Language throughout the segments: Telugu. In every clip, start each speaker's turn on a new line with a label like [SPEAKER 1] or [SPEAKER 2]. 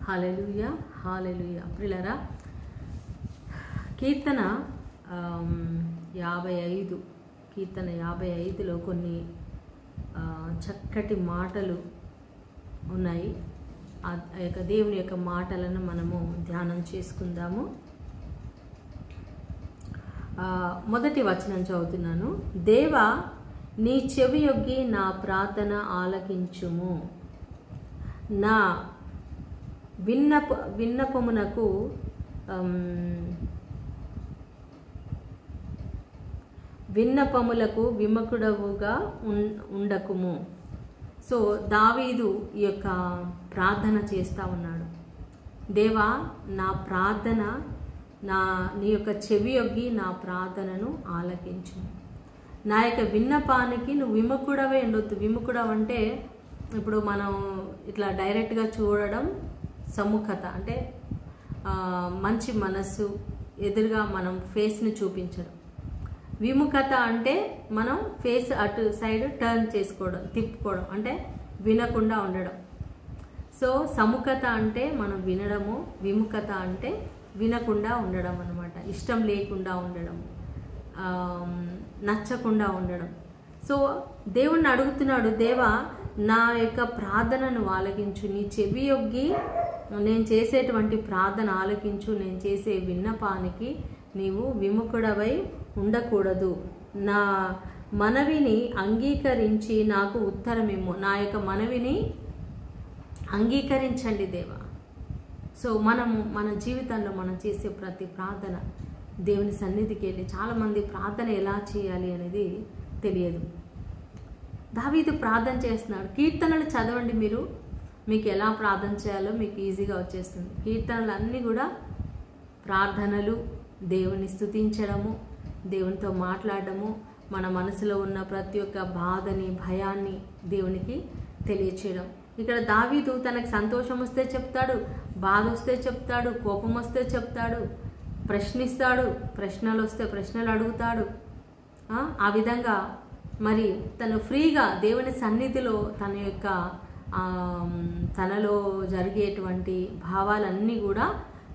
[SPEAKER 1] హల్లెలూయా హల్లెలూయా. ప్రియులారా, కీర్తన 55లో కొన్ని చక్కటి మాటలు ఉన్నాయి. ఆ యొక్క దేవుని యొక్క మాటలను మనము ధ్యానం చేసుకుందాము. మొదటి వచనం చదువుతున్నాను. దేవా, నీ చెవి యొగ్గి నా ప్రార్థన ఆలకించుము. నా విన్నపమునకు విన్నపములకు విముఖుడవుగా ఉండకుము. సో దావీదు ఈ యొక్క ప్రార్థన చేస్తూ ఉన్నాడు. దేవా, నా ప్రార్థన నీ యొక్క చెవి యొగ్గి నా ప్రార్థనను ఆలకించు. నా యొక్క విన్నపానికి నువ్వు విముఖుడవే ఉండొద్దు. విముఖుడవు అంటే ఇప్పుడు మనం ఇట్లా డైరెక్ట్గా చూడడం సముఖత, అంటే మంచి మనస్సు ఎదురుగా మనం ఫేస్ని చూపించడం. విముఖత అంటే మనం ఫేస్ అటు సైడ్ టర్న్ చేసుకోవడం, తిప్పుకోవడం, అంటే వినకుండా ఉండడం. సో సముఖత అంటే మనం వినడము, విముఖత అంటే వినకుండా ఉండడం అన్నమాట. ఇష్టం లేకుండా ఉండడం, నచ్చకుండా ఉండడం. సో దేవుణ్ణి అడుగుతున్నాడు, దేవా, నా యొక్క ప్రార్థనను ఆలకించు. నీ చెవి యొగ్గి నేను చేసేటువంటి ప్రార్థన ఆలకించు. నేను చేసే విన్నపానికి నీవు విముఖుడవై ఉండకూడదు. నా మనవిని అంగీకరించి నాకు ఉత్తరమిమ్ము. నా యొక్క మనవిని అంగీకరించండి దేవా. సో మన జీవితంలో మనం చేసే ప్రతి ప్రార్థన దేవుని సన్నిధికి వెళ్ళి, చాలామంది ప్రార్థన ఎలా చేయాలి అనేది తెలియదు. దావీదు ప్రార్థన చేస్తున్నాడు. కీర్తనలు చదవండి, మీకు ఎలా ప్రార్థన చేయాలో మీకు ఈజీగా వచ్చేస్తుంది. కీర్తనలు అన్నీ కూడా ప్రార్థనలు, దేవుని స్తుతించడము, దేవునితో మాట్లాడడము, మన మనసులో ఉన్న ప్రతి ఒక్క బాధని, భయాన్ని దేవునికి తెలియచేయడం. ఇక్కడ దావీదు తనకు సంతోషం వస్తే చెప్తాడు, బాధ వస్తే చెప్తాడు, కోపం వస్తే చెప్తాడు, ప్రశ్నిస్తాడు, ప్రశ్నలు వస్తే ప్రశ్నలు అడుగుతాడు. ఆ విధంగా మరి తను ఫ్రీగా దేవుని సన్నిధిలో తన యొక్క తనలో జరిగేటువంటి భావాలన్నీ కూడా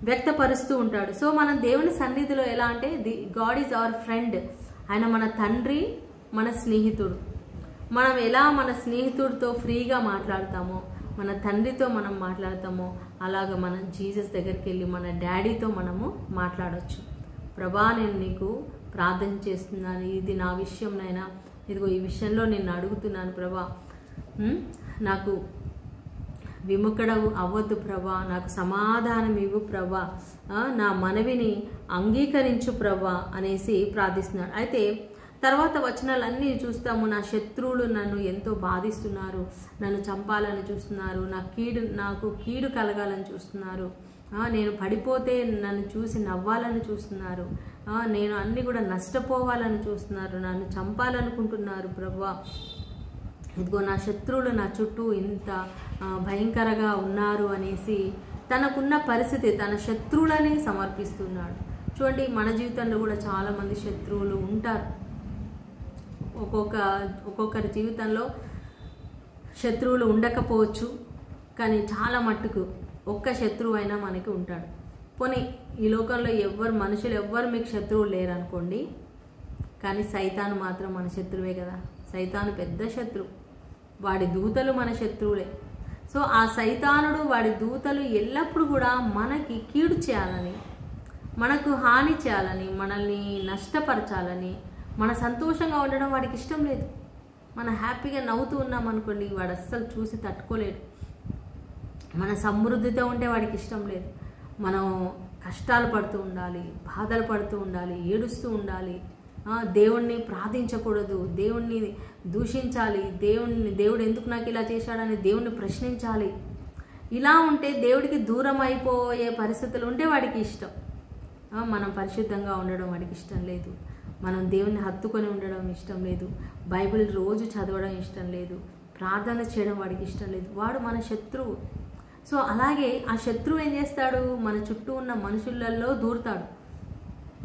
[SPEAKER 1] వ్యక్తపరుస్తూ ఉంటాడు. సో మనం దేవుని సన్నిధిలో ఎలా అంటే, గాడ్ ఈజ్ అవర్ ఫ్రెండ్. ఆయన మన తండ్రి, మన స్నేహితుడు. మనం ఎలా మన స్నేహితుడితో ఫ్రీగా మాట్లాడతామో, మన తండ్రితో మనం మాట్లాడతామో, అలాగ మనం జీసస్ దగ్గరికి వెళ్ళి మన డాడీతో మనము మాట్లాడవచ్చు. ప్రభా, నేను నీకు ప్రార్థన చేస్తున్నాను, ఇది నా విషయంనైనా, ఇదిగో ఈ విషయంలో నేను అడుగుతున్నాను ప్రభా, నాకు విముఖుడవు అవ్వద్దు ప్రభా, నాకు సమాధానం ఇవ్వు ప్రభా, నా మనవిని అంగీకరించు ప్రభా అనేసి ప్రార్థిస్తున్నాడు. అయితే తర్వాత వచనాలన్నీ చూస్తాము. నా శత్రువులు నన్ను ఎంతో బాధిస్తున్నారు, నన్ను చంపాలని చూస్తున్నారు, నాకు కీడు కలగాలని చూస్తున్నారు, నేను పడిపోతే నన్ను చూసి నవ్వాలని చూస్తున్నారు, నేను అన్నీ కూడా నష్టపోవాలని చూస్తున్నారు, నన్ను చంపాలనుకుంటున్నారు ప్రభా. ఇదిగో నా శత్రువులు నా చుట్టూ ఇంత భయంకరంగా ఉన్నారు అనేసి తనకున్న పరిస్థితి, తన శత్రువులని సమర్పిస్తున్నాడు. చూడండి, మన జీవితంలో కూడా చాలామంది శత్రువులు ఉంటారు. ఒక్కొక్కరి జీవితంలో శత్రువులు ఉండకపోవచ్చు, కానీ మట్టుకు ఒక్క శత్రువు అయినా మనకి ఉంటాడు. పోనీ ఈ లోకంలో మనుషులు ఎవ్వరు మీకు శత్రువులు లేరనుకోండి, కానీ సైతాను మాత్రం మన శత్రువే కదా. సైతాను పెద్ద శత్రువు, వాడి దూతలు మన శత్రువులే. సో ఆ సైతానుడు, వాడి దూతలు ఎల్లప్పుడూ కూడా మనకి కీడు చేయాలని, మనకు హాని చేయాలని, మనల్ని నష్టపరచాలని, మన సంతోషంగా ఉండడం వాడికి ఇష్టం లేదు. మనం హ్యాపీగా నవ్వుతూ ఉన్నాం అనుకోండి, వాడు అస్సలు చూసి తట్టుకోలేడు. మన సమృద్ధితో ఉంటే వాడికి ఇష్టం లేదు. మనం కష్టాలు పడుతూ ఉండాలి, బాధలు పడుతూ ఉండాలి, ఏడుస్తూ ఉండాలి, దేవుణ్ణి ప్రార్థించకూడదు, దేవుణ్ణి దూషించాలి, దేవుడు ఎందుకు నాకు ఇలా చేశాడని దేవుణ్ణి ప్రశ్నించాలి. ఇలా ఉంటే దేవుడికి దూరం అయిపోయే పరిస్థితులు ఉంటే వాడికి ఇష్టం. మనం పరిశుద్ధంగా ఉండడం వాడికి ఇష్టం లేదు, మనం దేవుణ్ణి హత్తుకొని ఉండడం ఇష్టం లేదు, బైబిల్ రోజు చదవడం ఇష్టం లేదు, ప్రార్థన చేయడం వాడికి ఇష్టం లేదు. వాడు మన శత్రువు. సో అలాగే ఆ శత్రువు ఏం చేస్తాడు, మన చుట్టూ ఉన్న మనుషులలో దూరుతాడు.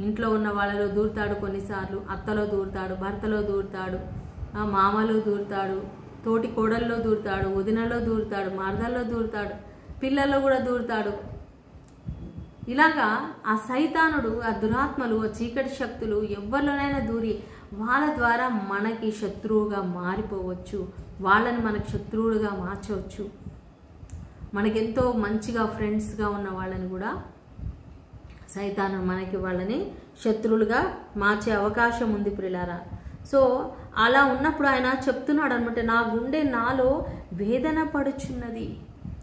[SPEAKER 1] ఇంట్లో ఉన్న వాళ్ళలో దూరుతాడు, కొన్నిసార్లు అత్తలో దూరుతాడు, భర్తలో దూరుతాడు, మామలో దూరుతాడు, తోటి కోడల్లో దూరుతాడు, వదినలో దూరుతాడు, మరదల్లో దూరుతాడు. పిల్లల్లో కూడా దూరుతాడు. ఇలాగా ఆ సైతానుడు, ఆ దురాత్మలు, ఆ చీకటి శక్తులు ఎవరిలోనైనా దూరి వాళ్ళ ద్వారా మనకి శత్రువుగా మారిపోవచ్చు, వాళ్ళని మనకి శత్రువులుగా మార్చవచ్చు. మనకెంతో మంచిగా ఫ్రెండ్స్గా ఉన్న వాళ్ళని కూడా సైతాను మనకి వాళ్ళని శత్రువులుగా మార్చే అవకాశం ఉంది ప్రియులారా. సో అలా ఉన్నప్పుడు ఆయన చెప్తున్నాడు అనమాట, నా గుండె నాలో వేదన పడుచున్నది,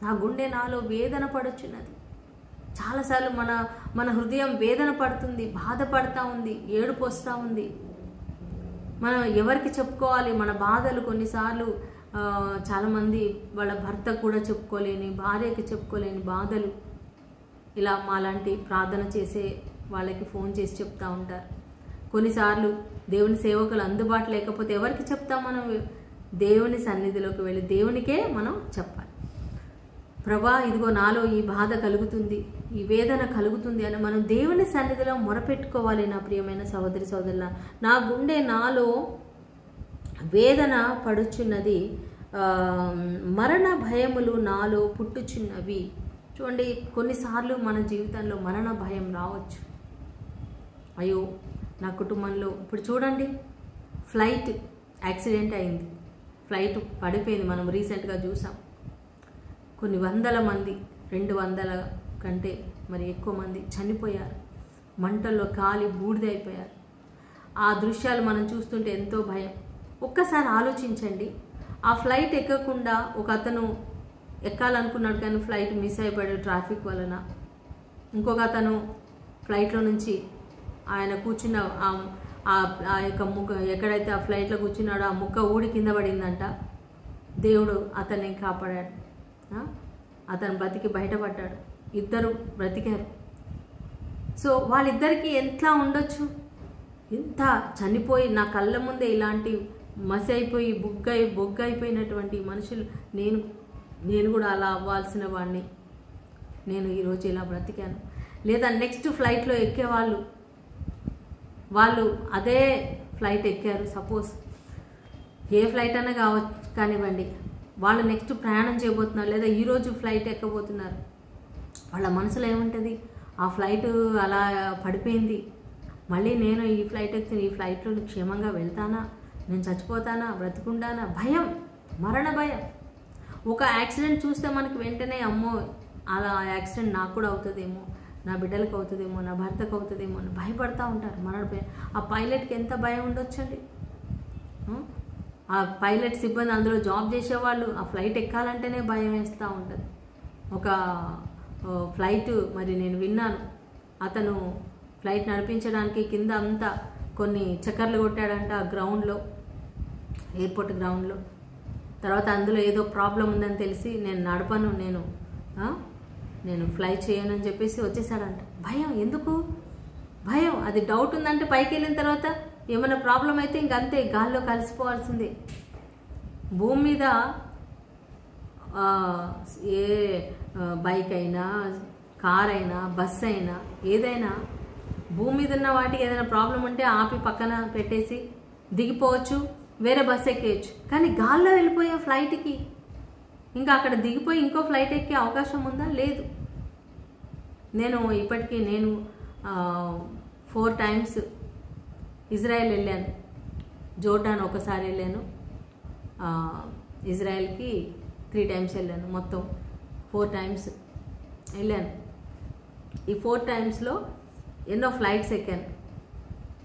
[SPEAKER 1] నా గుండె నాలో వేదన పడుచున్నది. చాలాసార్లు మన హృదయం వేదన పడుతుంది, బాధపడతా ఉంది, ఏడుపు వస్తూ ఉంది. మనం ఎవరికి చెప్పుకోవాలి మన బాధలు? కొన్నిసార్లు చాలామంది వాళ్ళ భర్త కూడా చెప్పుకోలేని, భార్యకి చెప్పుకోలేని బాధలు ఇలా మాలాంటి ప్రార్థన చేసే వాళ్ళకి ఫోన్ చేసి చెప్తూ ఉంటారు. కొన్నిసార్లు దేవుని సేవకులు అందుబాటు లేకపోతే ఎవరికి చెప్తాం? మనం దేవుని సన్నిధిలోకి వెళ్ళి దేవునికే మనం చెప్పాలి. ప్రభా, ఇదిగో నాలో ఈ బాధ కలుగుతుంది, ఈ వేదన కలుగుతుంది అని మనం దేవుని సన్నిధిలో మొరపెట్టుకోవాలి. నా ప్రియమైన సహోదరి సోదరుల, నా గుండె నాలో వేదన పడుచున్నది, మరణ భయములు నాలో పుట్టుచున్నవి. చూడండి, కొన్నిసార్లు మన జీవితంలో మరణ భయం రావచ్చు. అయ్యో, నా కుటుంబంలో ఇప్పుడు చూడండి, ఫ్లైట్ యాక్సిడెంట్ అయింది, ఫ్లైట్ పడిపోయింది. మనం రీసెంట్గా చూసాం. కొన్ని వందల మంది, 200 కంటే మరి ఎక్కువ మంది చనిపోయారు, మంటల్లో కాలి బూడిదైపోయారు. ఆ దృశ్యాలు మనం చూస్తుంటే ఎంతో భయం. ఒక్కసారి ఆలోచించండి, ఆ ఫ్లైట్ ఎక్కకుండా ఒక అతను ఎక్కాలనుకున్నాడు కానీ ఫ్లైట్ మిస్ అయిపోయాడు ట్రాఫిక్ వలన. ఇంకొక అతను ఫ్లైట్లో నుంచి ఆయన కూర్చున్న ఆ యొక్క ముక్క, ఎక్కడైతే ఆ ఫ్లైట్లో కూర్చున్నాడో ఆ ముక్క ఊడి కింద పడిందంట. దేవుడు అతన్ని కాపాడాడు, అతను బతికి బయటపడ్డాడు. 2 బ్రతికారు. సో వాళ్ళిద్దరికీ ఎట్లా ఉండొచ్చు? ఎంత చనిపోయి నా కళ్ళ ముందే ఇలాంటి మసి అయిపోయి బొగ్గ అయిపోయినటువంటి మనుషులు, నేను కూడా అలా అవ్వాల్సిన వాడిని, నేను ఈరోజు ఇలా బ్రతికాను. లేదా నెక్స్ట్ ఫ్లైట్లో ఎక్కేవాళ్ళు, వాళ్ళు అదే ఫ్లైట్ ఎక్కారు, సపోజ్ ఏ ఫ్లైట్ అయినా కానివ్వండి, వాళ్ళు నెక్స్ట్ ప్రయాణం చేయబోతున్నారు, లేదా ఈరోజు ఫ్లైట్ ఎక్కబోతున్నారు. వాళ్ళ మనసులో ఏముంటుంది? ఆ ఫ్లైట్ అలా పడిపోయింది, మళ్ళీ నేను ఈ ఫ్లైట్ ఎక్కిన ఈ ఫ్లైట్లో క్షేమంగా వెళ్తానా, నేను చచ్చిపోతానా, బ్రతికుండానా? భయం, మరణ భయం. ఒక యాక్సిడెంట్ చూస్తే మనకి వెంటనే అమ్మో అలా యాక్సిడెంట్ నాకు కూడా అవుతుందేమో, నా బిడ్డలకు అవుతుందేమో, నా భర్తకు అవుతుందేమో అని భయపడతా ఉంటారు. మరణ భయం. ఆ పైలట్కి ఎంత భయం ఉండొచ్చండి. ఆ పైలట్ సిబ్బంది, అందులో జాబ్ చేసేవాళ్ళు ఆ ఫ్లైట్ ఎక్కాలంటేనే భయం వేస్తూ ఉంటుంది. ఒక ఫ్లైట్ మరి నేను విన్నాను, అతను ఫ్లైట్ నడిపించడానికి కింద అంతా కొన్ని చక్కర్లు కొట్టాడంట ఆ గ్రౌండ్లో, ఎయిర్పోర్ట్ గ్రౌండ్లో. తర్వాత అందులో ఏదో ప్రాబ్లం ఉందని తెలిసి నేను నడపను, నేను ఫ్లై చేయను అని చెప్పేసి వచ్చేసాడంట. భయం. ఎందుకు భయం? అది డౌట్ ఉందంటే పైకి వెళ్ళిన తర్వాత ఏమైనా ప్రాబ్లం అయితే ఇంకంతే, గాల్లో కలిసిపోవాల్సిందే. భూమి మీద ఏ బైక్ అయినా, కార్ అయినా, బస్ అయినా, ఏదైనా భూమి మీద ఉన్న వాటికి ఏదైనా ప్రాబ్లం ఉంటే ఆపి పక్కన పెట్టేసి దిగిపోవచ్చు, వేరే బస్ ఎక్కేయచ్చు. కానీ గాల్లో వెళ్ళిపోయే ఫ్లైట్కి ఇంకా అక్కడ దిగిపోయి ఇంకో ఫ్లైట్ ఎక్కే అవకాశం ఉందా? లేదు. ఇప్పటికీ నేను 4 టైమ్స్ ఇజ్రాయెల్ వెళ్ళాను, జోర్డాన్ ఒకసారి వెళ్ళాను, ఇజ్రాయెల్కి 3 టైమ్స్ వెళ్ళాను, మొత్తం 4 టైమ్స్ వెళ్ళాను. ఈ 4 టైమ్స్లో ఎన్నో ఫ్లైట్స్ ఎక్కాను.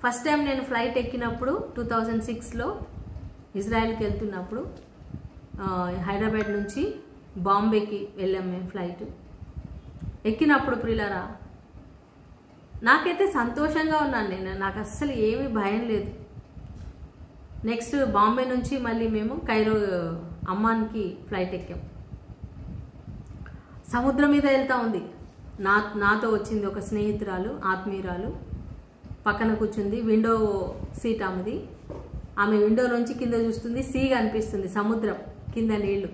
[SPEAKER 1] ఫస్ట్ టైం నేను ఫ్లైట్ ఎక్కినప్పుడు 2006లో ఇజ్రాయెల్కి వెళ్తున్నప్పుడు హైదరాబాద్ నుంచి బాంబేకి వెళ్ళాం మేము. ఫ్లైట్ ఎక్కినప్పుడు ప్రియులారా, నాకైతే సంతోషంగా ఉన్నాను నేను, నాకు అస్సలు ఏమీ భయం లేదు. నెక్స్ట్ బాంబే నుంచి మళ్ళీ మేము కైరో అమ్మాన్కి ఫ్లైట్ ఎక్కాం. సముద్రం మీద వెళ్తూ ఉంది. నాతో వచ్చింది ఒక స్నేహితురాలు, ఆత్మీయురాలు, పక్కన కూర్చుంది, విండో సీట్ ఆమెది. ఆమె విండో నుంచి కింద చూస్తుంది, సీ కనిపిస్తుంది, సముద్రం కింద నీళ్లు.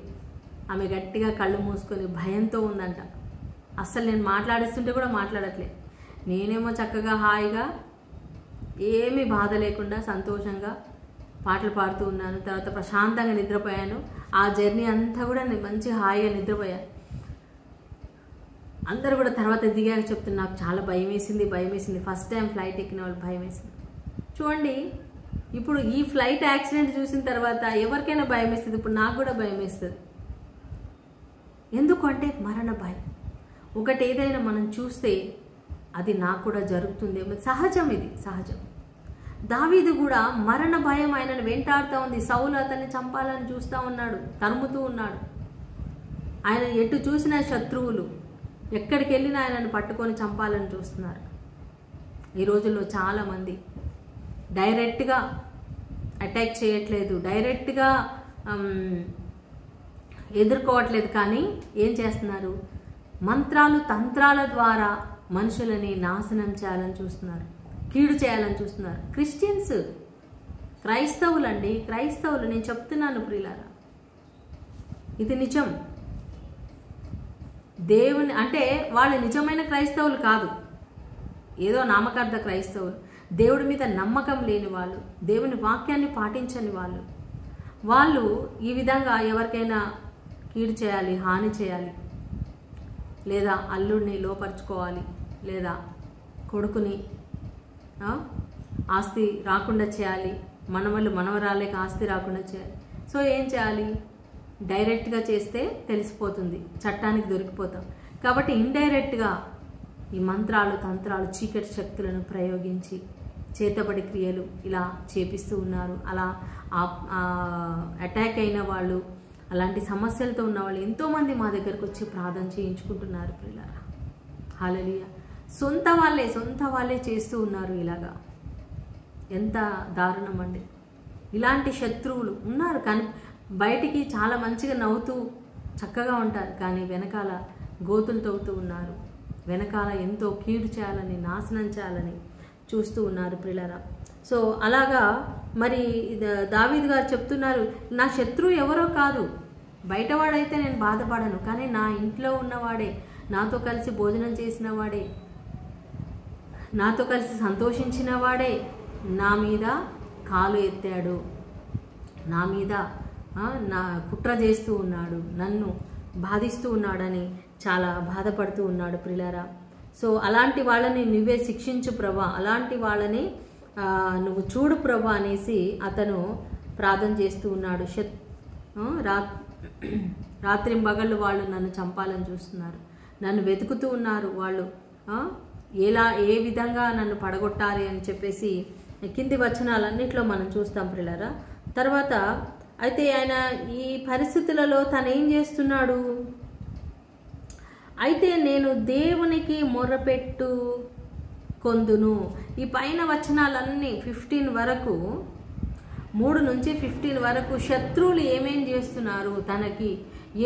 [SPEAKER 1] ఆమె గట్టిగా కళ్ళు మూసుకొని భయంతో ఉందంట. అస్సలు నేను మాట్లాడిస్తుంటే కూడా మాట్లాడట్లే. నేనేమో చక్కగా హాయిగా ఏమీ బాధ లేకుండా సంతోషంగా పాటలు పాడుతూ ఉన్నాను. తర్వాత ప్రశాంతంగా నిద్రపోయాను. ఆ జర్నీ అంతా కూడా నేను మంచి హాయిగా నిద్రపోయాను. అందరూ కూడా తర్వాత దిగాక చెప్తున్నారు, నాకు చాలా భయం వేసింది, ఫస్ట్ టైం ఫ్లైట్ ఎక్కిన వాళ్ళు భయం వేసింది. చూడండి, ఇప్పుడు ఈ ఫ్లైట్ యాక్సిడెంట్ చూసిన తర్వాత ఎవరికైనా భయం వేస్తుంది. ఇప్పుడు నాకు కూడా భయం వేస్తుంది. ఎందుకంటే మరణ భయం. ఒకటి ఏదైనా మనం చూస్తే అది నాకు కూడా జరుగుతుంది, సహజం, ఇది సహజం. దావీదు కూడా మరణ భయం ఆయనను వెంటాడుతూ ఉంది. సౌలు అతన్ని చంపాలని చూస్తూ ఉన్నాడు, తరుముతూ ఉన్నాడు. ఆయన ఎటు చూసిన శత్రువులు, ఎక్కడికి వెళ్ళినా ఆయనను పట్టుకొని చంపాలని చూస్తున్నారు. ఈ రోజుల్లో చాలామంది డైరెక్ట్గా అటాక్ చేయట్లేదు, డైరెక్ట్గా ఎదుర్కోవట్లేదు, కానీ ఏం చేస్తున్నారు? మంత్రాలు తంత్రాల ద్వారా మనుషులని నాశనం చేయాలని చూస్తున్నారు, కీడు చేయాలని చూస్తున్నారు. క్రిస్టియన్స్, క్రైస్తవులండి, క్రైస్తవులు, నేను చెప్తున్నాను ప్రియులారా, ఇది నిజం. దేవుని అంటే వాళ్ళు నిజమైన క్రైస్తవులు కాదు, ఏదో నామకార్థ క్రైస్తవులు, దేవుడి మీద నమ్మకం లేని వాళ్ళు, దేవుని వాక్యాన్ని పాటించని వాళ్ళు. వాళ్ళు ఈ విధంగా ఎవరికైనా కీడు చేయాలి, హాని చేయాలి, లేదా అల్లుడిని లోపరుచుకోవాలి, లేదా కొడుకుని ఆస్తి రాకుండా చేయాలి, మనవరాళ్ళకి ఆస్తి రాకుండా చేయాలి. సో ఏం చేయాలి? డైరెక్ట్గా చేస్తే తెలిసిపోతుంది, చట్టానికి దొరికిపోతాం. కాబట్టి ఇండైరెక్ట్గా ఈ మంత్రాలు తంత్రాలు చీకటి శక్తులను ప్రయోగించి చేతబడి క్రియలు ఇలా చేపిస్తూ ఉన్నారు. అలా అటాక్ అయిన వాళ్ళు, అలాంటి సమస్యలతో ఉన్న వాళ్ళు ఎంతోమంది మా దగ్గరకు వచ్చి ప్రార్థన చేయించుకుంటున్నారు ప్రియులారా. హల్లెలూయా. సొంత వాళ్ళే చేస్తూ ఉన్నారు ఇలాగా. ఎంత దారుణం అండి. ఇలాంటి శత్రువులు ఉన్నారు, కానీ బయటికి చాలా మంచిగా నవ్వుతూ చక్కగా ఉంటారు, కానీ వెనకాల గోతులు తవ్వుతూ ఉన్నారు, వెనకాల ఎంతో కీడు చేయాలని, నాశనం చేయాలని చూస్తూ ఉన్నారు ప్రియులారా. సో అలాగా మరి దావీదు గారు చెప్తున్నారు, నా శత్రువు ఎవరో కాదు, బయటవాడైతే నేను బాధపడను, కానీ నా ఇంట్లో ఉన్నవాడే, నాతో కలిసి భోజనం చేసిన వాడే, నాతో కలిసి సంతోషించిన వాడే నా మీద కాలు ఎత్తాడు, నా మీద నా కుట్ర చేస్తూ ఉన్నాడు, నన్ను బాధిస్తూ ఉన్నాడని చాలా బాధపడుతూ ఉన్నాడు ప్రియులారా. సో అలాంటి వాళ్ళని నువ్వే శిక్షించు ప్రభా, అలాంటి వాళ్ళని నువ్వు చూడు ప్రభా అనేసి అతను ప్రార్థన చేస్తూ ఉన్నాడు. రాత్రింబగళ్ళు వాళ్ళు నన్ను చంపాలని చూస్తున్నారు, నన్ను వెతుకుతూ ఉన్నారు, వాళ్ళు ఏ విధంగా నన్ను పడగొట్టాలి అని చెప్పేసి కింది వచనాలన్నిట్లో మనం చూస్తాం ప్రియులారా. తర్వాత అయితే ఆయన ఈ పరిస్థితులలో తను ఏం చేస్తున్నాడు? అయితే నేను దేవునికి మొర్రపెట్టు కొందును. ఈ పైన వచనాలన్నీ 15 వరకు, 3 నుంచి 15 వరకు శత్రువులు ఏమేం చేస్తున్నారు, తనకి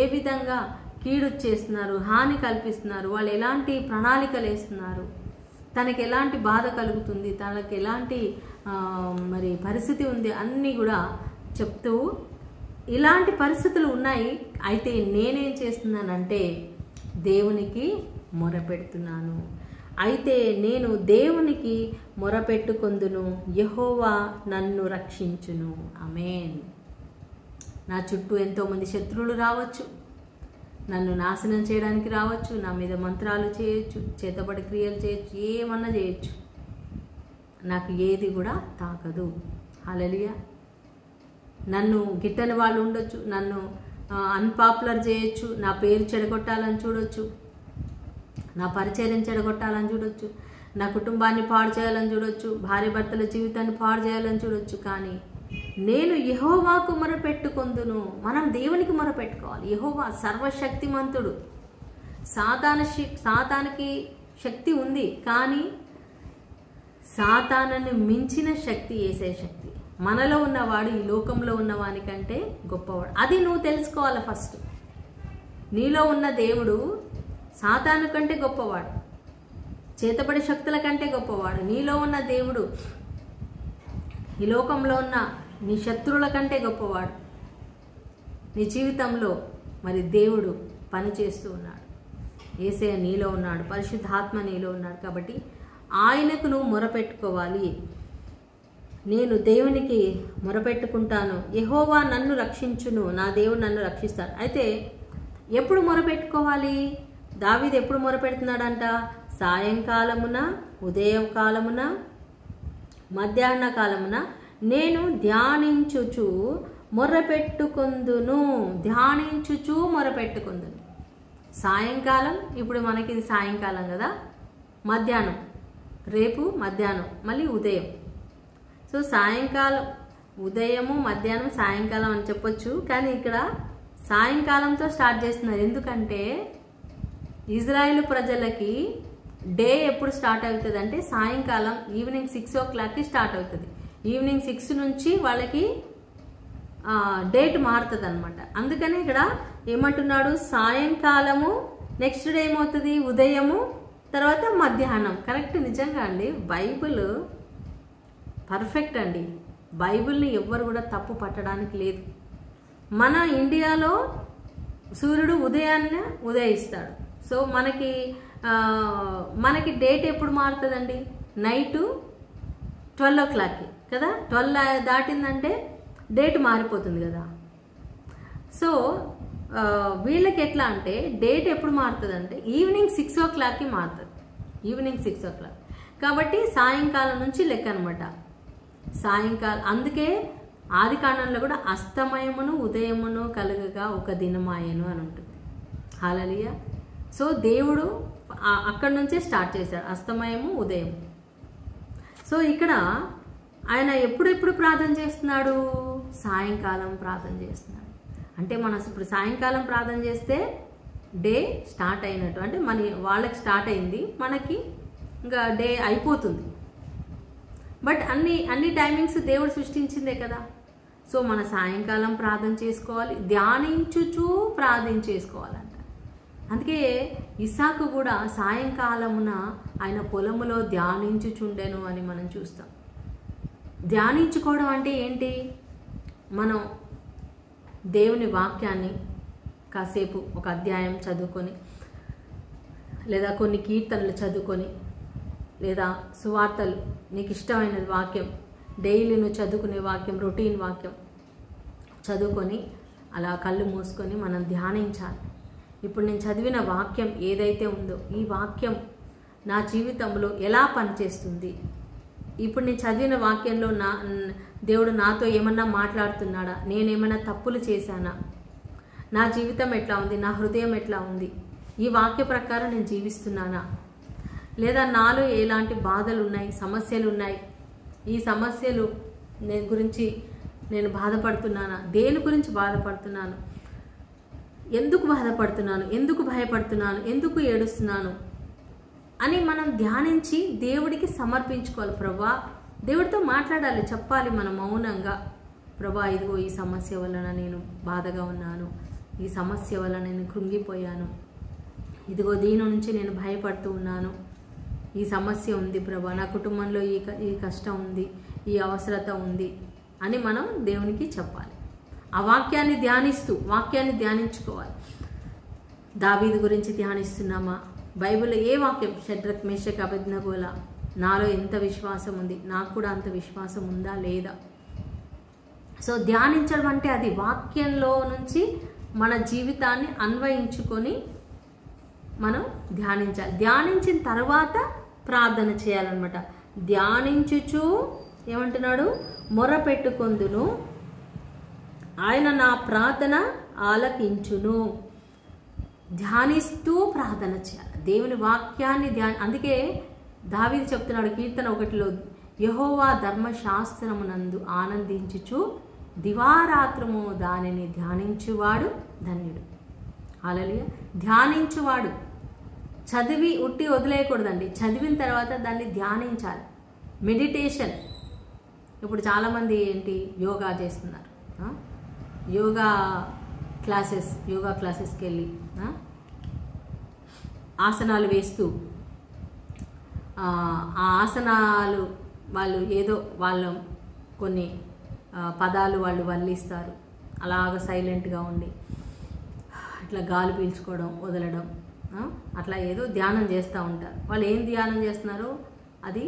[SPEAKER 1] ఏ విధంగా కీడు చేస్తున్నారు, హాని కల్పిస్తున్నారు, వాళ్ళు ఎలాంటి ప్రణాళికలు వేస్తున్నారు, తనకి ఎలాంటి బాధ కలుగుతుంది, తనకి ఎలాంటి మరి పరిస్థితి ఉంది, అన్నీ కూడా చెప్తూ ఇలాంటి పరిస్థితులు ఉన్నాయి. అయితే నేనేం చేస్తున్నానంటే దేవునికి మొరపెడుతున్నాను. అయితే నేను దేవునికి మొరపెట్టుకొందును, యెహోవా నన్ను రక్షించును. ఆమేన్. నా చుట్టూ ఎంతోమంది శత్రువులు రావచ్చు, నన్ను నాశనం చేయడానికి రావచ్చు, నా మీద మంత్రాలు చేయొచ్చు, చేతబడి క్రియలు చేయొచ్చు, ఏమన్నా చేయొచ్చు, నాకు ఏది కూడా తాకదు. హల్లెలూయా. నన్ను గిట్టని వాళ్ళు ఉండొచ్చు, నన్ను అన్పాపులర్ చేయొచ్చు, నా పేరు చెడగొట్టాలని చూడొచ్చు, నా పరిచర్యను చెడగొట్టాలని చూడొచ్చు, నా కుటుంబాన్ని పాడు చేయాలని చూడొచ్చు, భార్య భర్తల జీవితాన్ని పాడు చేయాలని చూడొచ్చు, కానీ నేను యెహోవాకు మొరపెట్టుకొందును. మనం దేవునికి మొరపెట్టుకోవాలి. యెహోవా సర్వశక్తిమంతుడు. సాతానికి శక్తి ఉంది, కానీ సాతానుని మించిన శక్తి యేసయ్య శక్తి. మనలో ఉన్నవాడు ఈ లోకంలో ఉన్నవానికంటే గొప్పవాడు. అది నువ్వు తెలుసుకోవాలి ఫస్ట్. నీలో ఉన్న దేవుడు సాతాను కంటే గొప్పవాడు, చేతబడి శక్తుల కంటే గొప్పవాడు. నీలో ఉన్న దేవుడు ఈ లోకంలో ఉన్న నీ శత్రువుల కంటే గొప్పవాడు. నీ జీవితంలో మరి దేవుడు పనిచేస్తూ ఉన్నాడు. యేసయ్య నీలో ఉన్నాడు, పరిశుద్ధాత్మ నీలో ఉన్నాడు. కాబట్టి ఆయనకు నువ్వు మొరపెట్టుకోవాలి. నేను దేవునికి మొరపెట్టుకుంటాను, యెహోవా నన్ను రక్షించును, నా దేవుడు నన్ను రక్షిస్తాడు. అయితే ఎప్పుడు మొరపెట్టుకోవాలి? దావీదు ఎప్పుడు మొరపెడుతున్నాడంట? సాయంకాలమున, ఉదయకాలమున, మధ్యాహ్న కాలమున నేను ధ్యానించుచు మొరపెట్టుకొందును. ధ్యానించుచు మొరపెట్టుకొందును. సాయంకాలం, ఇప్పుడు మనకి ఇది సాయంకాలం కదా, మధ్యాహ్నం, రేపు మధ్యాహ్నం, మళ్ళీ ఉదయం. సో సాయంకాలం, ఉదయము, మధ్యాహ్నం, సాయంకాలం అని చెప్పొచ్చు. కానీ ఇక్కడ సాయంకాలంతో స్టార్ట్ చేస్తున్నారు. ఎందుకంటే ఇజ్రాయేల్ ప్రజలకి డే ఎప్పుడు స్టార్ట్ అవుతుంది అంటే సాయంకాలం ఈవినింగ్ 6 o'clockకి స్టార్ట్ అవుతుంది. ఈవినింగ్ 6 నుంచి వాళ్ళకి డేట్ మారుతుంది అనమాట. అందుకని ఇక్కడ ఏమంటున్నాడు? సాయంకాలము, నెక్స్ట్ డే ఏమవుతుంది? ఉదయము, తర్వాత మధ్యాహ్నం. కరెక్ట్. నిజంగా అండి, బైబిల్ పర్ఫెక్ట్ అండి. బైబిల్ని ఎవ్వరు కూడా తప్పు పట్టడానికి లేదు. మన ఇండియాలో సూర్యుడు ఉదయాన్నే ఉదయిస్తాడు. సో మనకి డేట్ ఎప్పుడు మారుతుందండి? నైటు 12 o'clockకి కదా. 12 దాటిందంటే డేట్ మారిపోతుంది కదా. సో వీళ్ళకి ఎట్లా అంటే డేట్ ఎప్పుడు మారుతుంది అంటే ఈవినింగ్ 6 o'clockకి మారుతుంది. ఈవినింగ్ 6 o'clock కాబట్టి సాయంకాలం నుంచి లెక్క అనమాట. సాయంకాలం. అందుకే ఆది కాండంలో కూడా అస్తమయమును ఉదయమును కలుగగా ఒక దినమాయను అని ఉంటుంది. హల్లెలూయా. సో దేవుడు అక్కడి నుంచే స్టార్ట్ చేశాడు, అస్తమయము, ఉదయం. సో ఇక్కడ ఆయన ఎప్పుడెప్పుడు ప్రార్థన చేస్తున్నాడు? సాయంకాలం ప్రార్థన చేస్తున్నాడు. అంటే మనం ఇప్పుడు సాయంకాలం ప్రార్థన చేస్తే డే స్టార్ట్ అయినట్టు. అంటే వాళ్ళకి స్టార్ట్ అయింది, మనకి ఇంకా డే అయిపోతుంది. బట్ అన్ని టైమింగ్స్ దేవుడు సృష్టించిందే కదా. సో మన సాయంకాలం ప్రార్థన చేసుకోవాలి, ధ్యానించుచూ ప్రార్థన చేసుకోవాలంట. అందుకే ఇస్సాకు కూడా సాయంకాలమున ఆయన పొలములో ధ్యానించుచుండెను అని మనం చూస్తాం. ధ్యానించుకోవడం అంటే ఏంటి? మనం దేవుని వాక్యాన్ని కాసేపు ఒక అధ్యాయం చదువుకొని, లేదా కొన్ని కీర్తనలు చదువుకొని, లేదా సువార్తలు, నీకు ఇష్టమైన వాక్యం, డైలీ నువ్వు చదువుకునే వాక్యం, రొటీన్ వాక్యం చదువుకొని అలా కళ్ళు మూసుకొని మనం ధ్యానించాలి. ఇప్పుడు నేను చదివిన వాక్యం ఏదైతే ఉందో ఈ వాక్యం నా జీవితంలో ఎలా పనిచేస్తుంది? ఇప్పుడు నేను చదివిన వాక్యంలో దేవుడు నాతో ఏమన్నా మాట్లాడుతున్నాడా? నేనేమైనా తప్పులు చేశానా? నా జీవితం ఎట్లా ఉంది? నా హృదయం ఎట్లా ఉంది? ఈ వాక్య ప్రకారం నేను జీవిస్తున్నానా? లేదా నాలో ఎలాంటి బాధలు ఉన్నాయి, సమస్యలు ఉన్నాయి? ఈ సమస్యలు గురించి నేను బాధపడుతున్నానా? దేని గురించి బాధపడుతున్నాను? ఎందుకు బాధపడుతున్నాను? ఎందుకు భయపడుతున్నాను? ఎందుకు ఏడుస్తున్నాను అని మనం ధ్యానించి దేవుడికి సమర్పించుకోవాలి. ప్రభా, దేవుడితో మాట్లాడాలి, చెప్పాలి మనం మౌనంగా. ప్రభా, ఇదిగో ఈ సమస్య వలన నేను బాధగా ఉన్నాను, ఈ సమస్య వలన నేను కృంగిపోయాను, ఇదిగో దీని నుంచి నేను భయపడుతూ ఉన్నాను, ఈ సమస్య ఉంది ప్రభా, నా కుటుంబంలో ఈ కష్టం ఉంది, ఈ అవసరత ఉంది అని మనం దేవునికి చెప్పాలి. ఆ వాక్యాన్ని ధ్యానించుకోవాలి. దావీదు గురించి ధ్యానిస్తున్నామా? బైబిల్లో ఏ వాక్యం? షడ్రక్, మేషక్, అబేద్నెగోల నాలో ఎంత విశ్వాసం ఉంది, నాకు కూడా అంత విశ్వాసం ఉందా లేదా? సో ధ్యానించడం అంటే అది వాక్యంలో నుంచి మన జీవితాన్ని అన్వయించుకొని మనం ధ్యానించాలి. ధ్యానించిన తర్వాత ప్రార్థన చేయాలన్నమాట. ధ్యానించుచు ఏమంటున్నాడు? మొరపెట్టుకొందును, ఆయన నా ప్రార్థన ఆలకించును. ధ్యానిస్తూ ప్రార్థన చేయాలి, దేవుని వాక్యాన్ని అందుకే దావీదు చెప్తున్నాడు కీర్తన 1లో, యెహోవా ధర్మశాస్త్రమునందు ఆనందించుచు దివారాత్రము దానిని ధ్యానించువాడు ధన్యుడు. హల్లెలూయా. ధ్యానించువాడు. చదివి ఉట్టి వదిలేయకూడదండి, చదివిన తర్వాత దాన్ని ధ్యానించాలి. మెడిటేషన్. ఇప్పుడు చాలామంది యోగా చేస్తున్నారు. యోగా క్లాసెస్కి వెళ్ళి ఆసనాలు వేస్తూ ఆ ఆసనాలు వాళ్ళు ఏదో కొన్ని పదాలు వాళ్ళు వల్లిస్తారు. అలాగ సైలెంట్గా ఉండి ఇట్లా గాలి పీల్చుకోవడం, వదలడం, అట్లా ఏదో ధ్యానం చేస్తూ ఉంటారు. వాళ్ళు ఏం ధ్యానం చేస్తున్నారో అది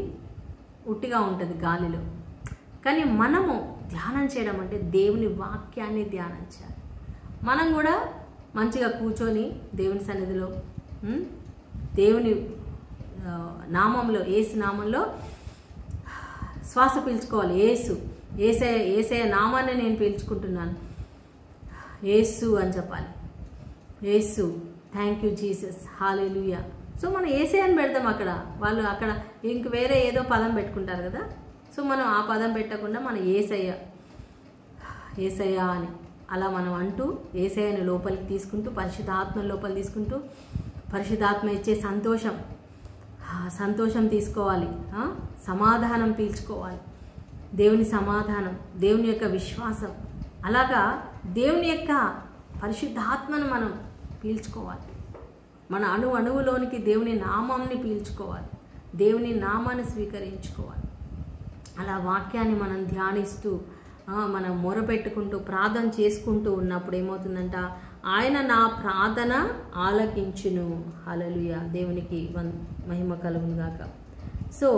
[SPEAKER 1] ఉట్టిగా ఉంటుంది గాలిలో. కానీ మనము ధ్యానం చేయడం అంటే దేవుని వాక్యాన్ని ధ్యానం చేయాలి. మనం కూడా మంచిగా కూర్చొని దేవుని సన్నిధిలో దేవుని నామంలో, యేసు నామంలో శ్వాస పీల్చుకోవాలి. ఏసయ్య నామాన్ని నేను పీల్చుకుంటున్నాను, యేసు అని చెప్పాలి. Yesu, thank you Jesus, hallelujah. So మనం ఏసయ్యని పెడతాం అక్కడ, వాళ్ళు అక్కడ ఇంక వేరే ఏదో పదం పెట్టుకుంటారు కదా. సో మనం ఆ పదం పెట్టకుండా మన ఏసయ్య అని అలా మనం అంటూ ఏసయ్యని లోపలికి తీసుకుంటూ, పరిశుద్ధాత్మ లోపలికి తీసుకుంటూ, పరిశుద్ధాత్మ ఇచ్చే సంతోషం తీసుకోవాలి, సమాధానం పీల్చుకోవాలి, దేవుని సమాధానం, దేవుని యొక్క విశ్వాసం, అలాగా దేవుని యొక్క పరిశుద్ధాత్మను మనం పీల్చుకోవాలి. మన అణువులోనికి దేవుని నామాన్ని పీల్చుకోవాలి, దేవుని నామాన్ని స్వీకరించుకోవాలి. అలా వాక్యాన్ని మనం ధ్యానిస్తూ మనం మొరపెట్టుకుంటూ ప్రార్థన చేసుకుంటూ ఉన్నప్పుడు ఏమవుతుందంట, ఆయన నా ప్రార్థన ఆలకించును. హల్లెలూయా, దేవునికి మహిమ కలుగును గాక. సో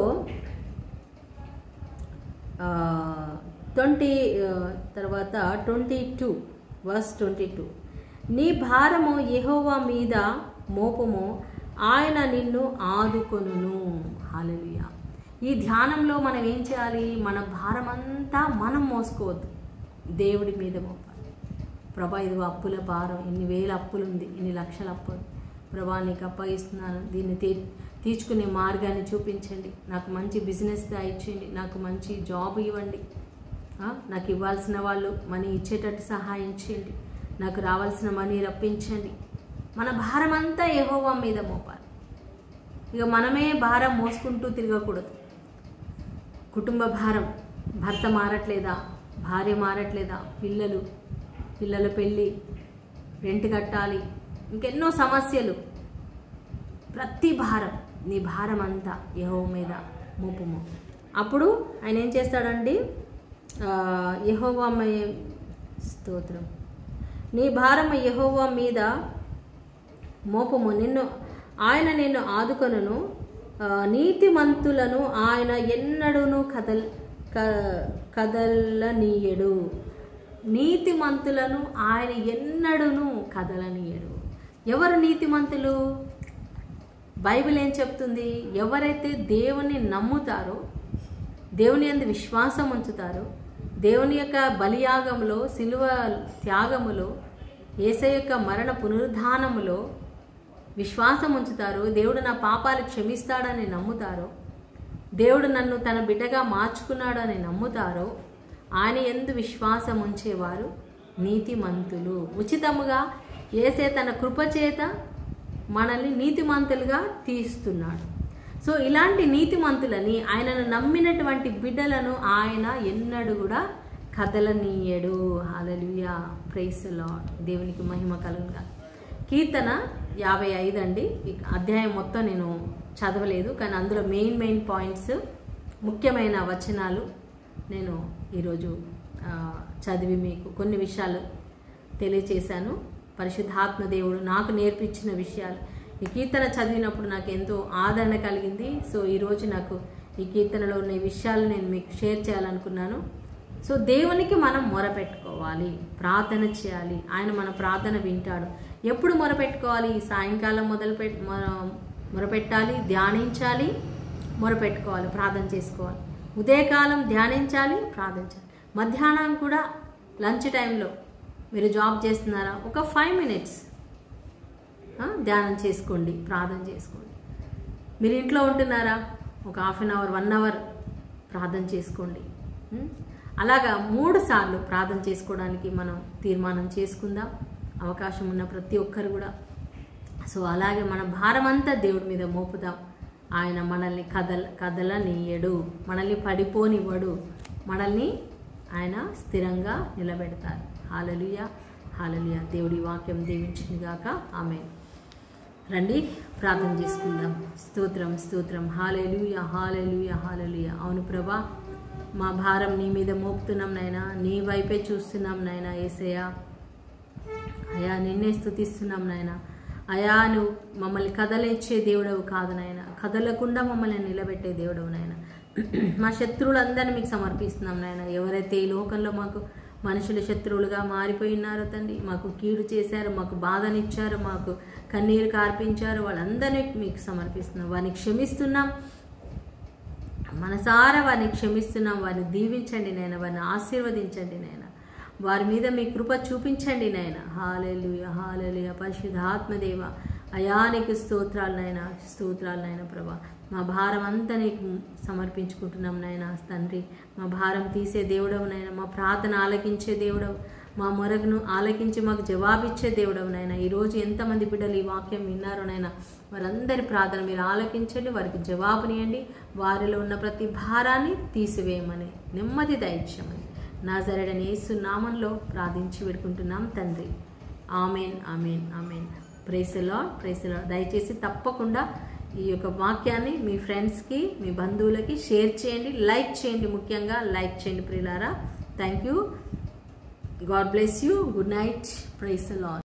[SPEAKER 1] 22 నీ భారము యెహోవా మీద మోపము, ఆయన నిన్ను ఆదుకొనును. హల్లెలూయా. ఈ ధ్యానంలో మనం ఏం చేయాలి, మన భారమంతా మనం మోసుకోవద్దు, దేవుడి మీద మోపాలి. ప్రభా ఇది అప్పుల భారం, ఇన్ని వేల అప్పులు ఉంది, ఇన్ని లక్షల అప్పులు, ప్రభా నీకు అప్పగిస్తున్నాను, దీన్ని తీర్చుకునే మార్గాన్ని చూపించండి, నాకు మంచి బిజినెస్ ఇచ్చేయండి, నాకు మంచి జాబ్ ఇవ్వండి, నాకు ఇవ్వాల్సిన వాళ్ళు మనీ ఇచ్చేటట్టు సహాయం చేయండి, నాకు రావాల్సిన మనీ రప్పించండి. మన భారం అంతా యెహోవా మీద మోపాలి. ఇక మనమే భారం మోసుకుంటూ తిరగకూడదు. కుటుంబ భారం, భర్త మారట్లేదా, భార్య మారట్లేదా, పిల్లల పెళ్ళి, రెంట్ కట్టాలి, ఇంకెన్నో సమస్యలు, ప్రతి భారం, నీ భారం అంతా యెహోవా మీద మోపుము. అప్పుడు ఆయన ఏం చేస్తాడండి, యెహోవా స్తోత్రం, నీ భారం యెహోవా మీద మోపము, ఆయన నిన్ను ఆదుకొనును. నీతిమంతులను ఆయన ఎన్నడూను కదలనీయడు. నీతిమంతులను ఆయన ఎన్నడూను కదలనీయడు. ఎవరు నీతిమంతులు? బైబిల్ ఏం చెప్తుంది? ఎవరైతే దేవుని నమ్ముతారో, దేవుని యందు విశ్వాసం ఉంచుతారో, దేవుని యొక్క బలియాగములో, సిలువ త్యాగములో, యేసయ్య యొక్క మరణ పునరుద్ధానములో విశ్వాసం ఉంచుతారో, దేవుడు నా పాపాలు క్షమిస్తాడని నమ్ముతారో, దేవుడు నన్ను తన బిడ్డగా మార్చుకున్నాడని నమ్ముతారో, ఆయన యందు విశ్వాసం ఉంచేవారు నీతిమంతులు. ఉచితముగా యేసే తన కృపచేత మనల్ని నీతిమంతులుగా తీస్తున్నాడు. సో ఇలాంటి నీతిమంతులని, ఆయనను నమ్మినటువంటి బిడ్డలను ఆయన ఎన్నడూ కూడా కదలనీయడు. హల్లెలూయా, ప్రైజ్ ది లార్డ్, దేవునికి మహిమ కలుగుగా. కీర్తన 55 అండి. ఈ అధ్యాయం మొత్తం నేను చదవలేదు, కానీ అందులో మెయిన్ పాయింట్స్, ముఖ్యమైన వచనాలు నేను ఈరోజు చదివి మీకు కొన్ని విషయాలు తెలియచేశాను. పరిశుద్ధాత్మ దేవుడు నాకు నేర్పించిన విషయాలు, ఈ కీర్తన చదివినప్పుడు నాకు ఎంతో ఆదరణ కలిగింది. సో ఈరోజు నాకు ఈ కీర్తనలో ఉన్న విషయాలు నేను మీకు షేర్ చేయాలనుకున్నాను. సో దేవునికి మనం మొరపెట్టుకోవాలి, ప్రార్థన చేయాలి, ఆయన మన ప్రార్థన వింటాడు. ఎప్పుడు మొరపెట్టుకోవాలి? సాయంకాలం మొరపెట్టాలి, ధ్యానించాలి, మొరపెట్టుకోవాలి, ప్రార్థన చేసుకోవాలి. ఉదయకాలం ధ్యానించాలి, ప్రార్థించాలి. మధ్యాహ్నం కూడా లంచ్ టైంలో మీరు జాబ్ చేస్తున్నారా, ఒక 5 minutes ధ్యానం చేసుకోండి, ప్రార్థన చేసుకోండి. మీరు ఇంట్లో ఉంటున్నారా, ఒక 1/2 hour 1 hour ప్రార్థన చేసుకోండి. అలాగా 3 సార్లు ప్రార్థన చేసుకోవడానికి మనం తీర్మానం చేసుకుందాం, అవకాశం ఉన్న ప్రతి ఒక్కరు కూడా. సో అలాగే మన భారమంతా దేవుడి మీద మోపుదాం. ఆయన మనల్ని కదలనీయడు, మనల్ని పడిపోనివ్వడు, మనల్ని ఆయన స్థిరంగా నిలబెడతారు. హల్లెలూయా, హల్లెలూయా. దేవుడి వాక్యం దీవించునుగాక. ఆమేన్. రండి ప్రార్థన చేసుకుందాం. స్తోత్రం, స్తోత్రం. హల్లెలూయా, హల్లెలూయా, హల్లెలూయా. అవును ప్రభా, మా భారం నీ మీద మోపుతున్నాం నాయనా, నీ వైపే చూస్తున్నాం నాయనా. యేసయ్యా, అయా నిన్నే స్తుతిస్తున్నాం నాయనా. అయా నువ్వు మమ్మల్ని కదలించే దేవుడవు కాదు నాయన, కదలకుండా మమ్మల్ని నిలబెట్టే దేవుడవు నాయన. మా శత్రువులందరినీ మీకు సమర్పిస్తున్నాం నాయన. ఎవరైతే ఈ లోకంలో మనుషుల శత్రువులుగా మారిపోయి ఉన్నారు తండ్రి. మాకు కీడు చేశారు, మాకు బాధనిచ్చారు, మాకు కన్నీరు కార్పించారు, వాళ్ళందరినీ మీకు సమర్పిస్తున్నాం. వారిని క్షమిస్తున్నాం, మనసారా వారిని క్షమిస్తున్నాం. వారిని దీవించండి నాయన, వారిని ఆశీర్వదించండి నాయన, వారి మీద మీ కృప చూపించండి నాయన. హల్లెలూయా హల్లెలూయా. పరిశుద్ధాత్మదేవ అయానికి స్తోత్రాలు నాయన ప్రభా. మా భారం అంతా నీకు సమర్పించుకుంటున్నాం నాయన తండ్రి. మా భారం తీసే దేవుడవు నాయన, మా ప్రార్థన ఆలకించే దేవుడవు, మా మొరగును ఆలకించి మాకు జవాబిచ్చే దేవుడవు నాయన. ఈరోజు ఎంతమంది బిడ్డలు ఈ వాక్యం విన్నారో నాయన, వారందరి ప్రార్థన మీరు ఆలకించండి, వారికి జవాబునియండి, వారిలో ఉన్న ప్రతి భారాన్ని తీసివేయమని, నెమ్మది దయచేయమని నాజరేయుడైన యేసు నామములో ప్రార్థించి వేడుకుంటున్నాం తండ్రి. Amen amen amen. Praise the Lord, praise the Lord. దయచేసి తప్పకుండా ఈ యొక్క వాక్యాన్ని మీ ఫ్రెండ్స్కి, మీ బంధువులకి షేర్ చేయండి, లైక్ చేయండి, ముఖ్యంగా లైక్ చేయండి ప్రియులారా. Thank you. God bless you. Good night. Praise the lord.